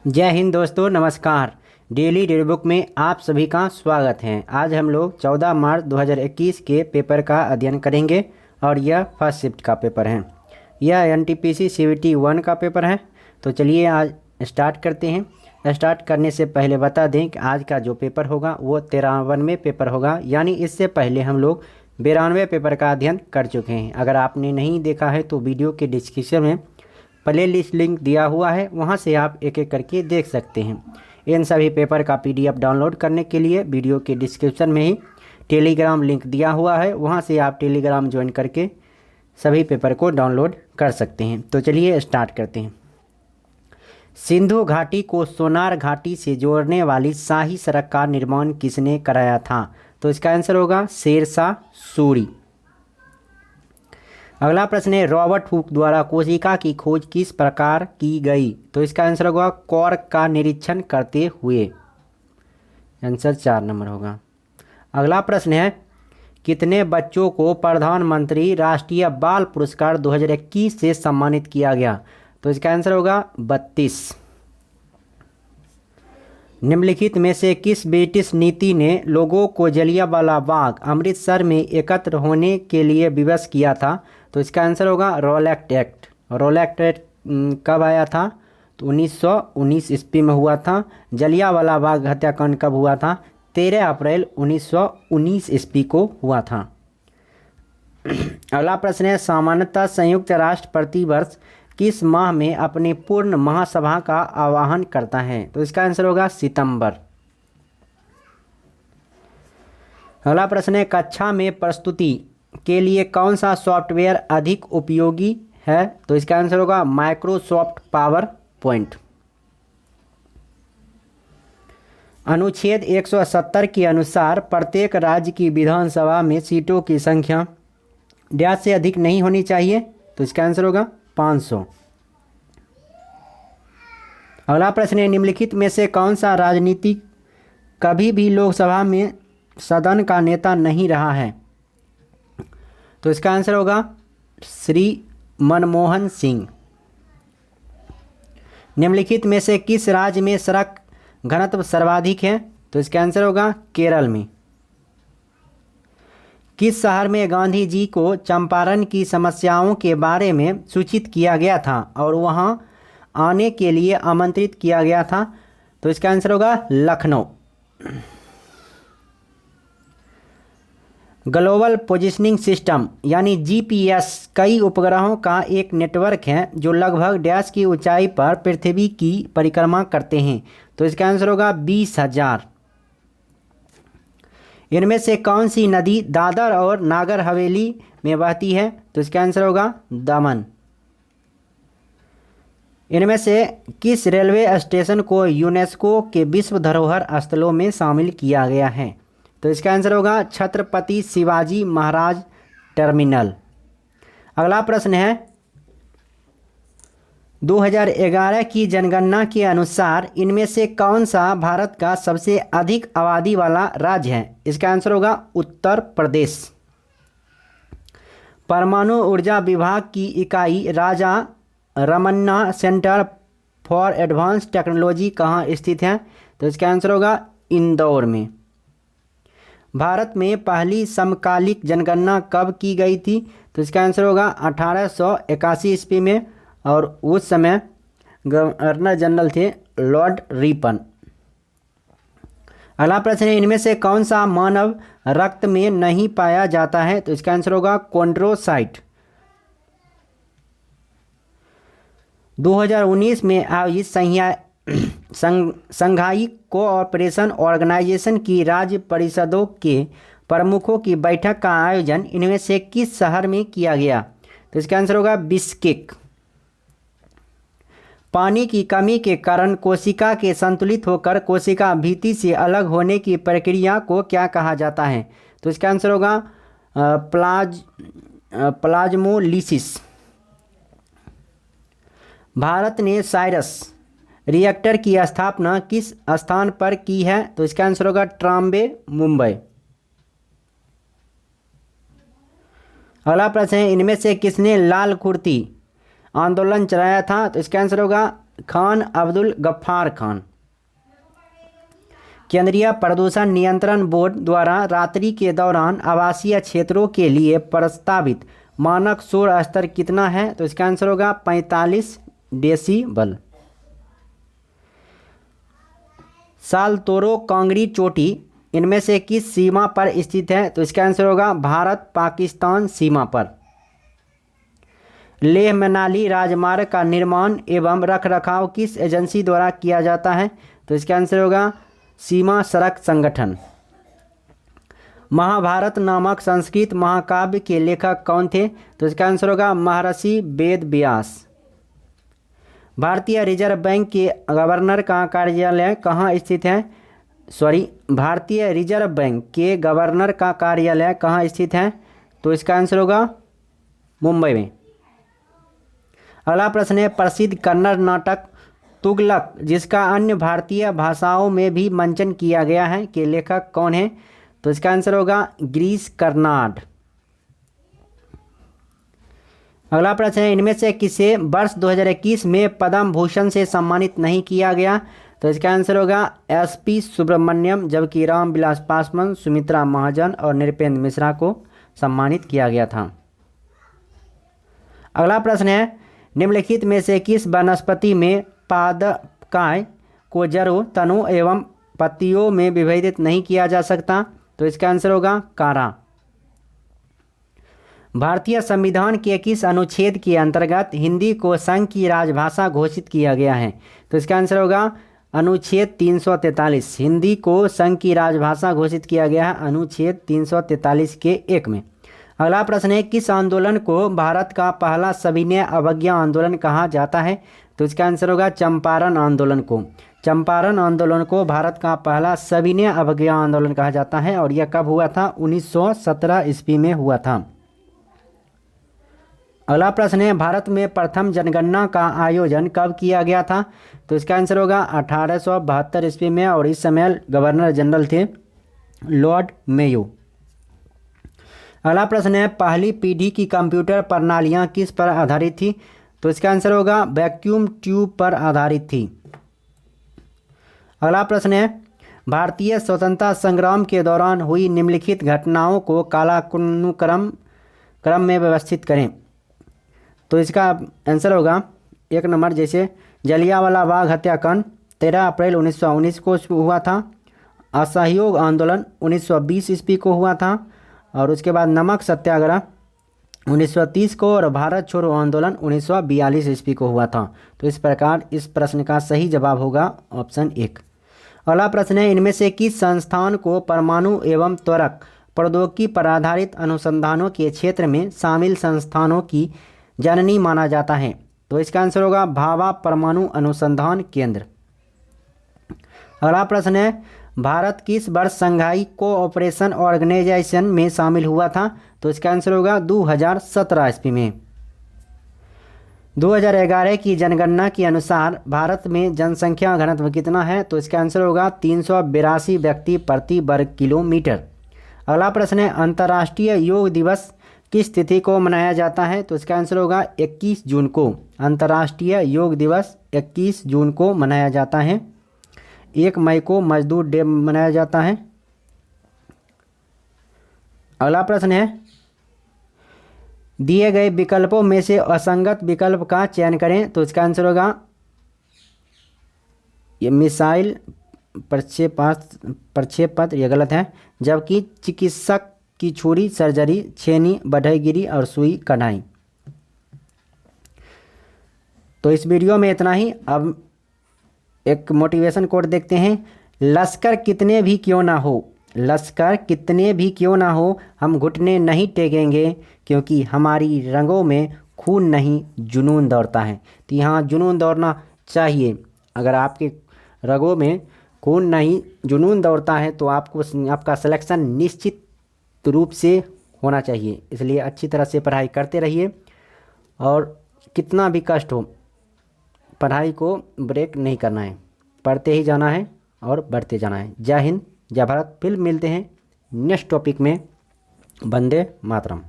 जय हिंद दोस्तों, नमस्कार। डेली डेली बुक में आप सभी का स्वागत है। आज हम लोग 14 मार्च 2021 के पेपर का अध्ययन करेंगे और यह फर्स्ट शिफ्ट का पेपर है। यह एनटीपीसी सीवीटी 1 का पेपर है। तो चलिए आज स्टार्ट करते हैं। स्टार्ट करने से पहले बता दें कि आज का जो पेपर होगा वो 93वें पेपर होगा, यानी इससे पहले हम लोग 92वें पेपर का अध्ययन कर चुके हैं। अगर आपने नहीं देखा है तो वीडियो के डिस्क्रिप्शन में प्ले लिस्ट लिंक दिया हुआ है, वहां से आप एक एक करके देख सकते हैं। इन सभी पेपर का पीडीएफ डाउनलोड करने के लिए वीडियो के डिस्क्रिप्शन में ही टेलीग्राम लिंक दिया हुआ है, वहां से आप टेलीग्राम ज्वाइन करके सभी पेपर को डाउनलोड कर सकते हैं। तो चलिए स्टार्ट करते हैं। सिंधु घाटी को सोनार घाटी से जोड़ने वाली शाही सड़क का निर्माण किसने कराया था? तो इसका आंसर होगा शेरशाह सूरी। अगला प्रश्न है, रॉबर्ट हुक द्वारा कोशिका की खोज किस प्रकार की गई? तो इसका आंसर होगा कॉर्क का निरीक्षण करते हुए। आंसर 4 नंबर होगा। अगला प्रश्न है, कितने बच्चों को प्रधानमंत्री राष्ट्रीय बाल पुरस्कार 2021 से सम्मानित किया गया? तो इसका आंसर होगा 32। निम्नलिखित में से किस ब्रिटिश नीति ने लोगों को जलियांवाला बाग अमृतसर में एकत्र होने के लिए विवश किया था? तो इसका आंसर होगा रॉलेट एक्ट। रॉलेट एक्ट कब आया था? तो 1919 ईस्वी में हुआ था। जलियांवाला बाग हत्याकांड कब हुआ था? 13 अप्रैल 1919 ईस्वी को हुआ था। अगला प्रश्न है, सामान्यतः संयुक्त राष्ट्र प्रतिवर्ष किस माह में अपनी पूर्ण महासभा का आह्वान करता है? तो इसका आंसर होगा सितंबर। अगला प्रश्न है, कक्षा में प्रस्तुति के लिए कौन सा सॉफ्टवेयर अधिक उपयोगी है? तो इसका आंसर होगा माइक्रोसॉफ्ट पावर पॉइंट। अनुच्छेद 170 के अनुसार प्रत्येक राज्य की विधानसभा में सीटों की संख्या डैश से अधिक नहीं होनी चाहिए। तो इसका आंसर होगा 500। अगला प्रश्न है, निम्नलिखित में से कौन सा राजनीतिक कभी भी लोकसभा में सदन का नेता नहीं रहा है? तो इसका आंसर होगा श्री मनमोहन सिंह। निम्नलिखित में से किस राज्य में सड़क घनत्व सर्वाधिक है? तो इसका आंसर होगा केरल में। किस शहर में गांधी जी को चंपारण की समस्याओं के बारे में सूचित किया गया था और वहां आने के लिए आमंत्रित किया गया था? तो इसका आंसर होगा लखनऊ। ग्लोबल पोजिशनिंग सिस्टम यानी जीपीएस कई उपग्रहों का एक नेटवर्क है जो लगभग डैश की ऊंचाई पर पृथ्वी की परिक्रमा करते हैं। तो इसका आंसर होगा 20,000। इनमें से कौन सी नदी दादर और नागर हवेली में बहती है? तो इसका आंसर होगा दमन। इनमें से किस रेलवे स्टेशन को यूनेस्को के विश्व धरोहर स्थलों में शामिल किया गया है? तो इसका आंसर होगा छत्रपति शिवाजी महाराज टर्मिनल। अगला प्रश्न है, 2011 की जनगणना के अनुसार इनमें से कौन सा भारत का सबसे अधिक आबादी वाला राज्य है? इसका आंसर होगा उत्तर प्रदेश। परमाणु ऊर्जा विभाग की इकाई Raja Ramanna centre for advance technology कहाँ स्थित है? तो इसका आंसर होगा इंदौर में। भारत में पहली समकालिक जनगणना कब की गई थी? तो इसका आंसर होगा 1881 ईस्वी में, और उस समय गवर्नर जनरल थे लॉर्ड रिपन। अगला प्रश्न है, इनमें से कौन सा मानव रक्त में नहीं पाया जाता है? तो इसका आंसर होगा कॉन्ड्रोसाइट। 2019 में आयोजित संघाई कोऑपरेशन ऑर्गेनाइजेशन की राज्य परिषदों के प्रमुखों की बैठक का आयोजन इनमें से किस शहर में किया गया? तो इसका आंसर होगा बिश्केक। पानी की कमी के कारण कोशिका के संतुलित होकर कोशिका भित्ति से अलग होने की प्रक्रिया को क्या कहा जाता है? तो इसका आंसर होगा प्लाज्मोलिसिस। भारत ने साइरस रिएक्टर की स्थापना किस स्थान पर की है? तो इसका आंसर होगा ट्राम्बे, मुंबई। अगला प्रश्न है, इनमें से किसने लाल कुर्ती आंदोलन चलाया था? तो इसका आंसर होगा खान अब्दुल गफ्फार खान। केंद्रीय प्रदूषण नियंत्रण बोर्ड द्वारा रात्रि के दौरान आवासीय क्षेत्रों के लिए प्रस्तावित मानक शोर स्तर कितना है? तो इसका आंसर होगा 45 डेसिबल। सालतोरो कांगड़ी चोटी इनमें से किस सीमा पर स्थित है? तो इसका आंसर होगा भारत पाकिस्तान सीमा पर। लेह मनाली राजमार्ग का निर्माण एवं रखरखाव किस एजेंसी द्वारा किया जाता है? तो इसका आंसर होगा सीमा सड़क संगठन। महाभारत नामक संस्कृत महाकाव्य के लेखक कौन थे? तो इसका आंसर होगा महर्षि वेद व्यास। भारतीय रिजर्व बैंक के गवर्नर का कार्यालय कहाँ स्थित है? भारतीय रिजर्व बैंक के गवर्नर का कार्यालय कहाँ स्थित है? तो इसका आंसर होगा मुंबई में। अगला प्रश्न है, प्रसिद्ध कन्नड़ नाटक तुगलक जिसका अन्य भारतीय भाषाओं में भी मंचन किया गया है के लेखक कौन है? तो इसका आंसर होगा गिरीश कर्नाड। अगला प्रश्न है, इनमें से किसे वर्ष 2021 में पद्म भूषण से सम्मानित नहीं किया गया? तो इसका आंसर होगा एसपी सुब्रमण्यम, जबकि रामविलास पासवान, सुमित्रा महाजन और नृपेंद्र मिश्रा को सम्मानित किया गया था। अगला प्रश्न है, निम्नलिखित में से किस वनस्पति में पादकाय को जड़ों, तनों एवं पत्तियों में विभेदित नहीं किया जा सकता? तो इसका आंसर होगा कारा। भारतीय संविधान के किस अनुच्छेद के अंतर्गत हिंदी को संघ की राजभाषा घोषित किया गया है? तो इसका आंसर होगा अनुच्छेद 343। हिंदी को संघ की राजभाषा घोषित किया गया है अनुच्छेद 343 के 1 में। अगला प्रश्न है, किस आंदोलन को भारत का पहला सविनय अवज्ञा आंदोलन कहा जाता है? तो इसका आंसर होगा चंपारण आंदोलन को। चंपारण आंदोलन को भारत का पहला सविनय अवज्ञा आंदोलन कहा जाता है और यह कब हुआ था? 1917 ईस्वी में हुआ था। अगला प्रश्न है, भारत में प्रथम जनगणना का आयोजन कब किया गया था? तो इसका आंसर होगा 1872 ईस्वी में और इस समय गवर्नर जनरल थे लॉर्ड मेयो। अगला प्रश्न है, पहली पीढ़ी की कंप्यूटर प्रणालियां किस पर आधारित थी? तो इसका आंसर होगा वैक्यूम ट्यूब पर आधारित थी। अगला प्रश्न है, भारतीय स्वतंत्रता संग्राम के दौरान हुई निम्नलिखित घटनाओं को कालानुक्रम में व्यवस्थित करें। तो इसका आंसर होगा 1 नंबर, जैसे जलियांवाला बाग हत्याकांड 13 अप्रैल 1919 को हुआ था, असहयोग आंदोलन 1920 ईस्वी को हुआ था और उसके बाद नमक सत्याग्रह 1930 को और भारत छोड़ो आंदोलन 1942 ईस्वी को हुआ था। तो इस प्रकार इस प्रश्न का सही जवाब होगा ऑप्शन 1। अगला प्रश्न है, इनमें से किस संस्थान को परमाणु एवं त्वरक प्रौद्योगिकी पर आधारित अनुसंधानों के क्षेत्र में शामिल संस्थानों की जननी माना जाता है? तो इसका आंसर होगा भाभा परमाणु अनुसंधान केंद्र। अगला प्रश्न है, भारत किस वर्ष शंघाई कोऑपरेशन ऑर्गेनाइजेशन में शामिल हुआ था? तो इसका आंसर होगा 2017 ईस्वी में। 2011 की जनगणना के अनुसार भारत में जनसंख्या घनत्व कितना है? तो इसका आंसर होगा 382 व्यक्ति प्रति वर्ग किलोमीटर। अगला प्रश्न है, अंतर्राष्ट्रीय योग दिवस किस तिथि को मनाया जाता है? तो इसका आंसर होगा 21 जून को। अंतर्राष्ट्रीय योग दिवस 21 जून को मनाया जाता है। 1 मई को मजदूर डे मनाया जाता है। अगला प्रश्न है, दिए गए विकल्पों में से असंगत विकल्प का चयन करें। तो इसका आंसर होगा ये मिसाइल प्रक्षेपत्र, यह गलत है, जबकि चिकित्सक की छुरी सर्जरी, छेनी बढ़ईगिरी और सुई कढ़ाई। तो इस वीडियो में इतना ही। अब एक मोटिवेशन कोट देखते हैं, लश्कर कितने भी क्यों ना हो, लश्कर कितने भी क्यों ना हो, हम घुटने नहीं टेकेंगे क्योंकि हमारी रगों में खून नहीं जुनून दौड़ता है। तो यहाँ जुनून दौड़ना चाहिए। अगर आपके रगों में खून नहीं जुनून दौड़ता है तो आपका सिलेक्शन निश्चित रूप से होना चाहिए। इसलिए अच्छी तरह से पढ़ाई करते रहिए और कितना भी कष्ट हो पढ़ाई को ब्रेक नहीं करना है, पढ़ते ही जाना है और बढ़ते जाना है। जय हिंद, जय भारत। फिर मिलते हैं नेक्स्ट टॉपिक में। वंदे मातरम।